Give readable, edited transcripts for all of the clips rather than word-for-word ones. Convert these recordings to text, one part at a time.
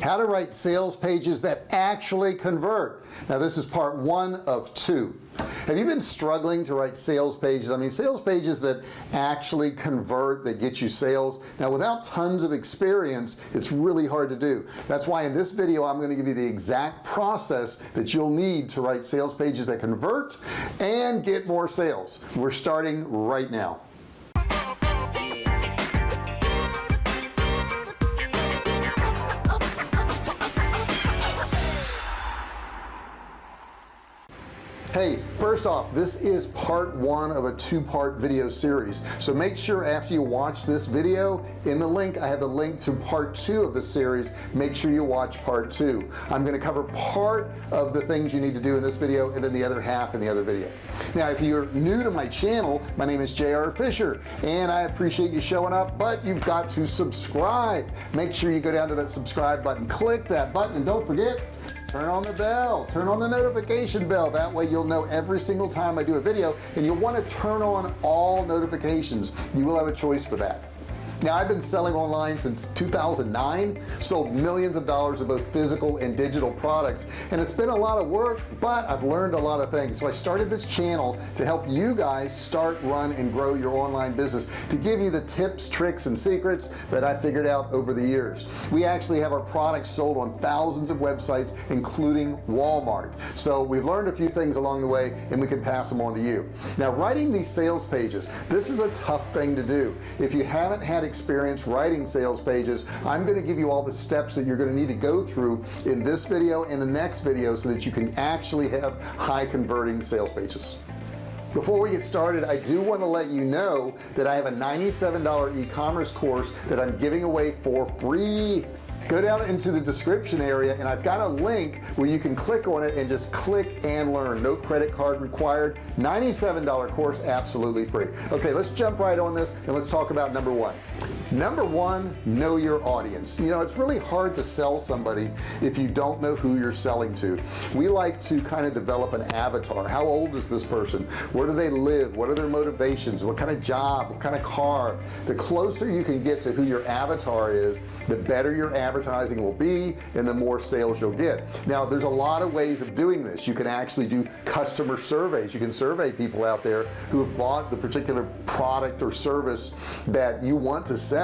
How to write sales pages that actually convert. Now this is part 1 of 2. Have you been struggling to write sales pages? I mean sales pages that actually convert, that get you sales. Now without tons of experience it's really hard to do. That's why in this video I'm going to give you the exact process that you'll need to write sales pages that convert and get more sales. We're starting right now. Hey, first off, this is part 1 of a 2-part video series, so make sure after you watch this video, in the link I have the link to part 2 of the series. Make sure you watch part 2. I'm going to cover part of the things you need to do in this video and then the other half in the other video. Now if you're new to my channel, my name is J.R. Fisher and I appreciate you showing up, but you've got to subscribe. Make sure you go down to that subscribe button, click that button, and don't forget, turn on the bell, turn on the notification bell. That way you'll know every single time I do a video, and you'll want to turn on all notifications. You will have a choice for that. Now I've been selling online since 2009, sold millions of dollars of both physical and digital products, and it's been a lot of work, but I've learned a lot of things. So I started this channel to help you guys start, run, and grow your online business, to give you the tips, tricks, and secrets that I figured out over the years. We actually have our products sold on thousands of websites, including Walmart. So we've learned a few things along the way, and we can pass them on to you. Now writing these sales pages, this is a tough thing to do. If you haven't had experience writing sales pages, I'm going to give you all the steps that you're going to need to go through in this video and the next video so that you can actually have high converting sales pages. Before we get started, I do want to let you know that I have a $97 e-commerce course that I'm giving away for free. Go down into the description area and I've got a link where you can click on it and just click and learn. No credit card required. $97 course, absolutely free. Okay, let's jump right on this and let's talk about number 1. Number 1, know your audience. You know, it's really hard to sell somebody if you don't know who you're selling to. We like to kind of develop an avatar. How old is this person? Where do they live? What are their motivations? What kind of job? What kind of car? The closer you can get to who your avatar is, the better your advertising will be and the more sales you'll get. Now there's a lot of ways of doing this. You can actually do customer surveys. You can survey people out there who have bought the particular product or service that you want to sell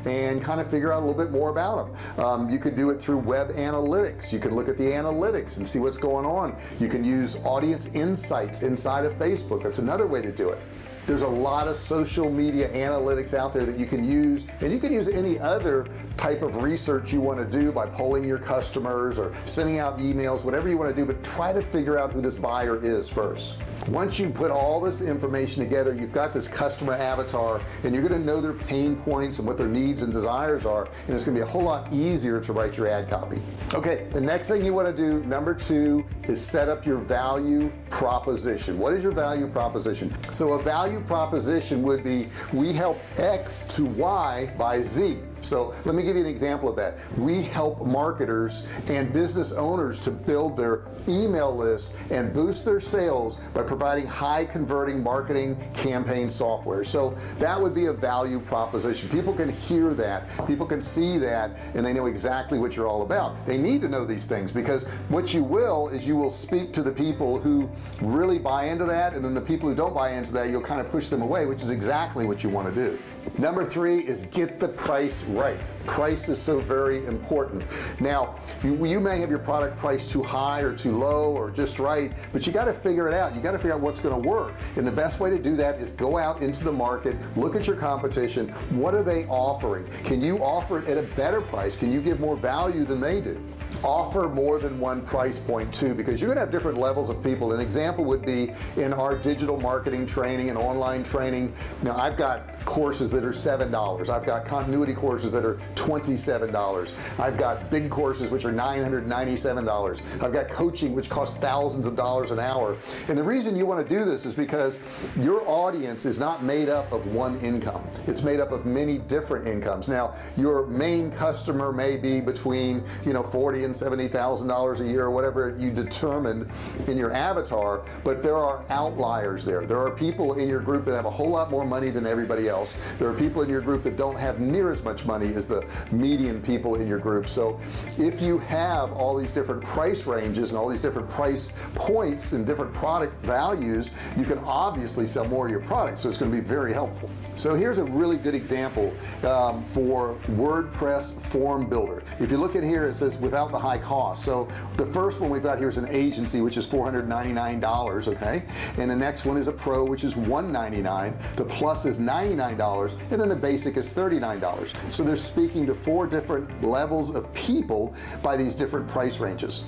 and kind of figure out a little bit more about them. You could do it through web analytics. You can look at the analytics and see what's going on. You can use audience insights inside of Facebook. That's another way to do it. There's a lot of social media analytics out there that you can use, and you can use any other type of research you want to do by polling your customers or sending out emails, whatever you want to do, but try to figure out who this buyer is first. Once you put all this information together, you've got this customer avatar and you're going to know their pain points and what their needs and desires are, and it's going to be a whole lot easier to write your ad copy. Okay, the next thing you want to do, number 2, is set up your value proposition. What is your value proposition? So a value proposition would be, we help X to Y by Z. So let me give you an example of that. We help marketers and business owners to build their email list and boost their sales by providing high converting marketing campaign software. So that would be a value proposition. People can hear that, people can see that, and they know exactly what you're all about. They need to know these things, because what you will is you will speak to the people who really buy into that, and then the people who don't buy into that, you'll kind of push them away, which is exactly what you want to do. Number 3 is get the price right. Price is so very important. Now you may have your product priced too high or too low or just right, but you got to figure it out. You got to figure out what's going to work, and the best way to do that is go out into the market, look at your competition. What are they offering? Can you offer it at a better price? Can you give more value than they do? Offer more than one price point too, because you're gonna have different levels of people. An example would be in our digital marketing training and online training. Now I've got courses that are $7. I've got continuity courses that are $27. I've got big courses which are $997. I've got coaching which costs thousands of dollars an hour. And the reason you want to do this is because your audience is not made up of one income. It's made up of many different incomes. Now your main customer may be between $40,000 $1,070,000 a year or whatever you determined in your avatar. But there are outliers there are people in your group that have a whole lot more money than everybody else. There are people in your group that don't have near as much money as the median people in your group. So if you have all these different price ranges and all these different price points and different product values, you can obviously sell more of your product. So it's going to be very helpful. So here's a really good example for WordPress form builder. If you look at here, it says without the high cost. So the first one we've got here is an agency, which is $499. Okay, and the next one is a pro, which is $199. The plus is $99, and then the basic is $39. So they're speaking to 4 different levels of people by these different price ranges.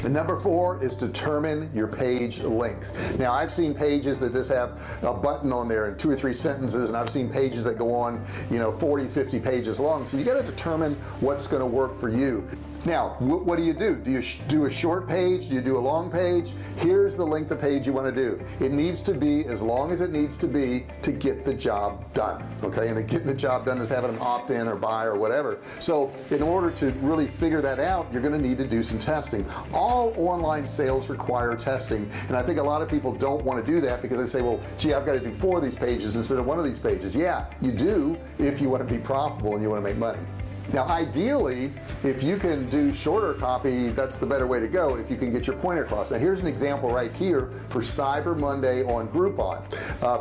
And number 4 is determine your page length. Now I've seen pages that just have a button on there and 2 or 3 sentences, and I've seen pages that go on 40-50 pages long. So you got to determine what's going to work for you. Now what do? Do you do a short page? Do you do a long page? Here's the length of page you want to do. It needs to be as long as it needs to be to get the job done. Okay, and getting the job done is having them opt in or buy or whatever. So in order to really figure that out, you're going to need to do some testing. All online sales require testing, and I think a lot of people don't want to do that because they say, well gee, I've got to do 4 of these pages instead of 1 of these pages. Yeah, you do if you want to be profitable and you want to make money. Now ideally, if you can do shorter copy, that's the better way to go if you can get your point across. Now here's an example right here for Cyber Monday on Groupon.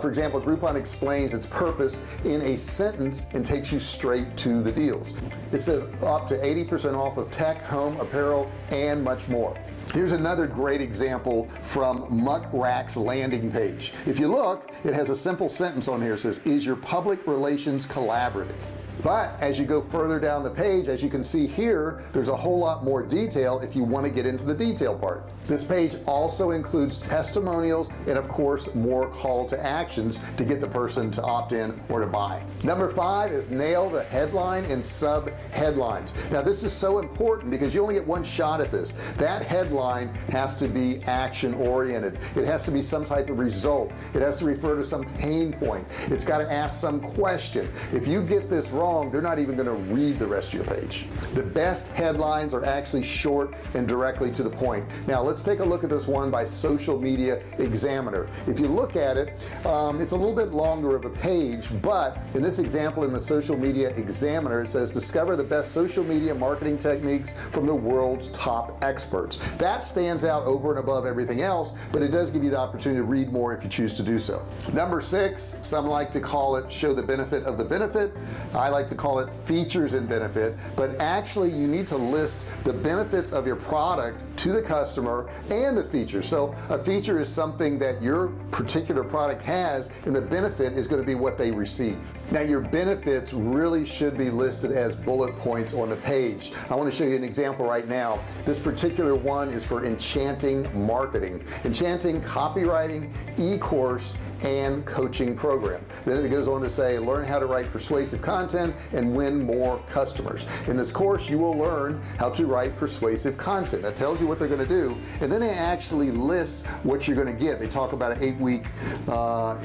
For example, Groupon explains its purpose in a sentence and takes you straight to the deals. It says up to 80% off of tech, home, apparel, and much more. Here's another great example from Muckrak's landing page. If you look, it has a simple sentence on here. It says, is your public relations collaborative? But as you go further down the page, as you can see here, there's a whole lot more detail if you want to get into the detail part. This page also includes testimonials and of course more call to actions to get the person to opt in or to buy. Number 5 is nail the headline and sub headlines. Now this is so important because you only get one shot at this. That headline has to be action oriented. It has to be some type of result. It has to refer to some pain point. It's got to ask some question. If you get this wrong, they're not even going to read the rest of your page. The best headlines are actually short and directly to the point. Now let's take a look at this one by Social Media Examiner. If you look at it, it's a little bit longer of a page, but in this example in the Social Media Examiner, it says discover the best social media marketing techniques from the world's top experts. That stands out over and above everything else, but it does give you the opportunity to read more if you choose to do so. Number 6, some like to call it show the benefit of the benefit. I like to call it features and benefit, but actually you need to list the benefits of your product to the customer and the features. So a feature is something that your particular product has, and the benefit is going to be what they receive. Now your benefits really should be listed as bullet points on the page. I want to show you an example right now. This particular one is for Enchanting Marketing, Enchanting Copywriting, e-course, and coaching program. Then it goes on to say learn how to write persuasive content and win more customers. In this course you will learn how to write persuasive content. That tells you what they're going to do, and then they actually list what you're going to get. They talk about an 8-week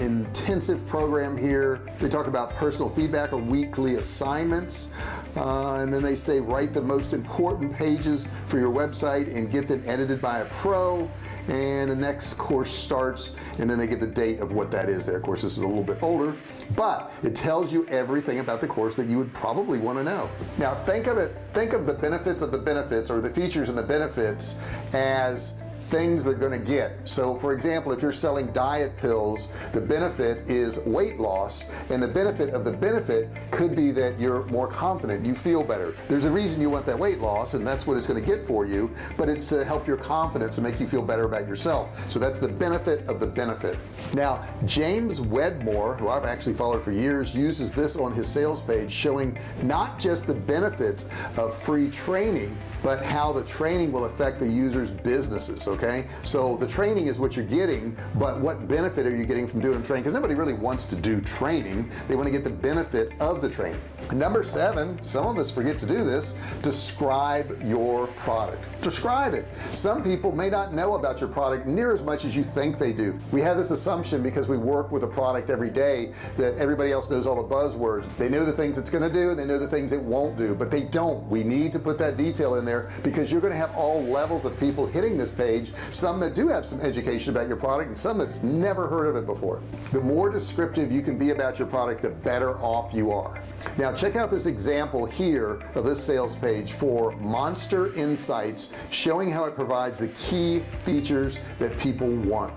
intensive program here. They talk about personal feedback or weekly assignments, and then they say write the most important pages for your website and get them edited by a pro, and the next course starts, and then they give the date of what that is there. Of course this is a little bit older, but it tells you everything about the course that you would probably want to know. Now think of the benefits of the benefits, or the features and the benefits, as things they're going to get. So for example, if you're selling diet pills, the benefit is weight loss, and the benefit of the benefit could be that you're more confident, you feel better. There's a reason you want that weight loss, and that's what it's going to get for you, but it's to help your confidence and make you feel better about yourself. So that's the benefit of the benefit. Now James Wedmore, who I've actually followed for years, uses this on his sales page, showing not just the benefits of free training, but how the training will affect the user's businesses. Okay, so the training is what you're getting, but what benefit are you getting from doing training? Because nobody really wants to do training. They want to get the benefit of the training. Number 7, some of us forget to do this: describe your product. describe it. Some people may not know about your product near as much as you think they do. We have this assumption because we work with a product every day that everybody else knows all the buzzwords. They know the things it's going to do and they know the things it won't do, but they don't. We need to put that detail in there because you're going to have all levels of people hitting this page, some that do have some education about your product and some that's never heard of it before. The more descriptive you can be about your product, the better off you are. Now check out this example here of this sales page for Monster Insights, showing how it provides the key features that people want.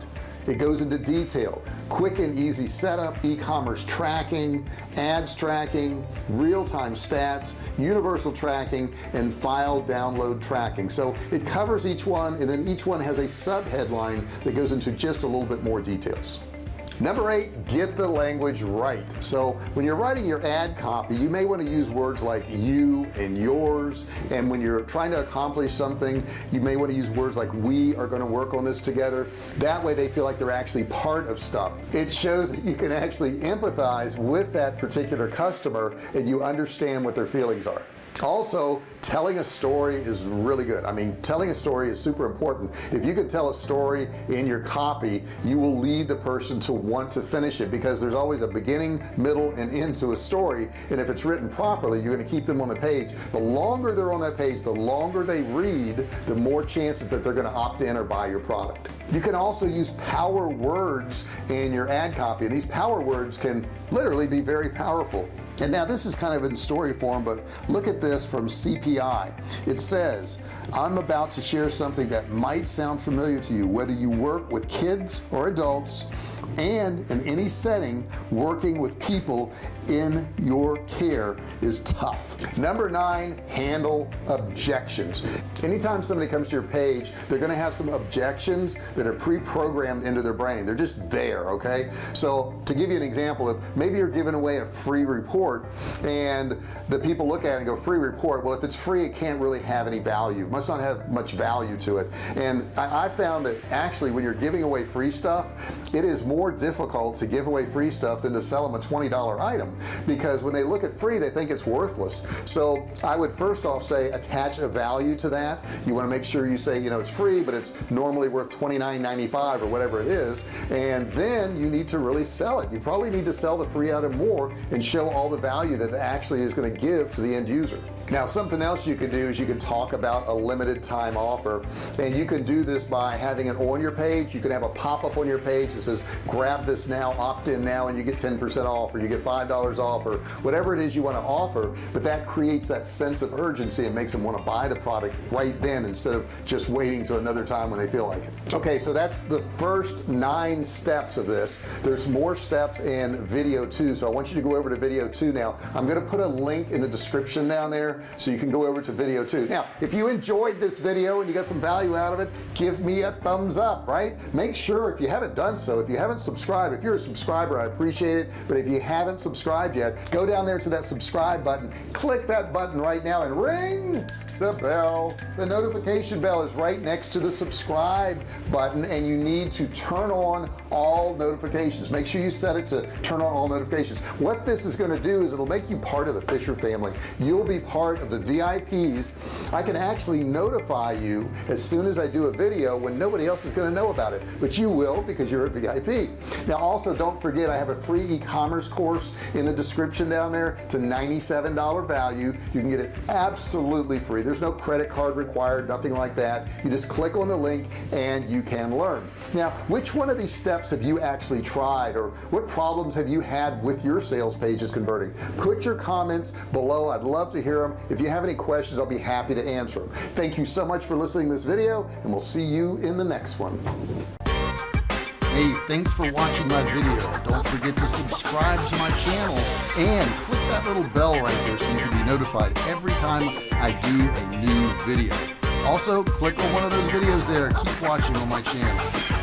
It goes into detail: quick and easy setup, e-commerce tracking, ads tracking, real-time stats, universal tracking, and file download tracking. So it covers each one, and then each one has a sub-headline that goes into just a little bit more details. Number 8, get the language right. So when you're writing your ad copy, you may want to use words like you and yours, and when you're trying to accomplish something, you may want to use words like we are going to work on this together. That way they feel like they're actually part of stuff. It shows that you can actually empathize with that particular customer and you understand what their feelings are. Also, telling a story is really good. I mean, telling a story is super important. If you can tell a story in your copy, you will lead the person to want to finish it, because there's always a beginning, middle, and end to a story, and if it's written properly, you're going to keep them on the page. The longer they're on that page, the longer they read, the more chances that they're going to opt in or buy your product. You can also use power words in your ad copy, and these power words can literally be very powerful. And now this is kind of in story form, but look at this from CPI. It says, I'm about to share something that might sound familiar to you, whether you work with kids or adults, and in any setting, working with people in your care is tough. Number 9, handle objections. Anytime somebody comes to your page, they're going to have some objections that are pre-programmed into their brain. They're just there. Okay, so to give you an example, if maybe you're giving away a free report and the people look at it and go, free report, well, if it's free, it can't really have any value, must not have much value to it. And I found that actually when you're giving away free stuff, it is more difficult to give away free stuff than to sell them a $20 item, because when they look at free, they think it's worthless. So I would first off say attach a value to that. You want to make sure you say, you know, it's free, but it's normally worth $29.95 or whatever it is, and then you need to really sell it. You probably need to sell the free item more and show all the value that it actually is going to give to the end user. Now something else you can do is you can talk about a limited time offer, and you can do this by having it on your page. You can have a pop-up on your page that says grab this now, opt in now, and you get 10% off, or you get $5 off, or whatever it is you want to offer. But that creates that sense of urgency and makes them want to buy the product right then instead of just waiting till another time when they feel like it. Okay, so that's the first 9 steps of this. There's more steps in video 2, so I want you to go over to video 2 now. I'm going to put a link in the description down there so you can go over to video 2. Now if you enjoyed this video and you got some value out of it, give me a thumbs up, right? Make sure, if you haven't done so, if you haven't subscribed, if you're a subscriber, I appreciate it, but if you haven't subscribed yet, go down there to that subscribe button, click that button right now and ring the bell. The notification bell is right next to the subscribe button, and you need to turn on all notifications. Make sure you set it to turn on all notifications. What this is going to do is it'll make you part of the Fisher family. You'll be part of the VIPs. I can actually notify you as soon as I do a video when nobody else is going to know about it, but you will, because you're a VIP. Now also, don't forget, I have a free e-commerce course in the description down there. It's a $97 value. You can get it absolutely free. There's no credit card required, nothing like that. You just click on the link and you can learn. Now, which one of these steps have you actually tried, or what problems have you had with your sales pages converting? Put your comments below. I'd love to hear them. If you have any questions, I'll be happy to answer them. Thank you so much for listening to this video, and we'll see you in the next one. Hey, thanks for watching my video. Don't forget to subscribe to my channel and click that little bell right there so you can be notified every time I do a new video. Also, click on one of those videos there. Keep watching on my channel.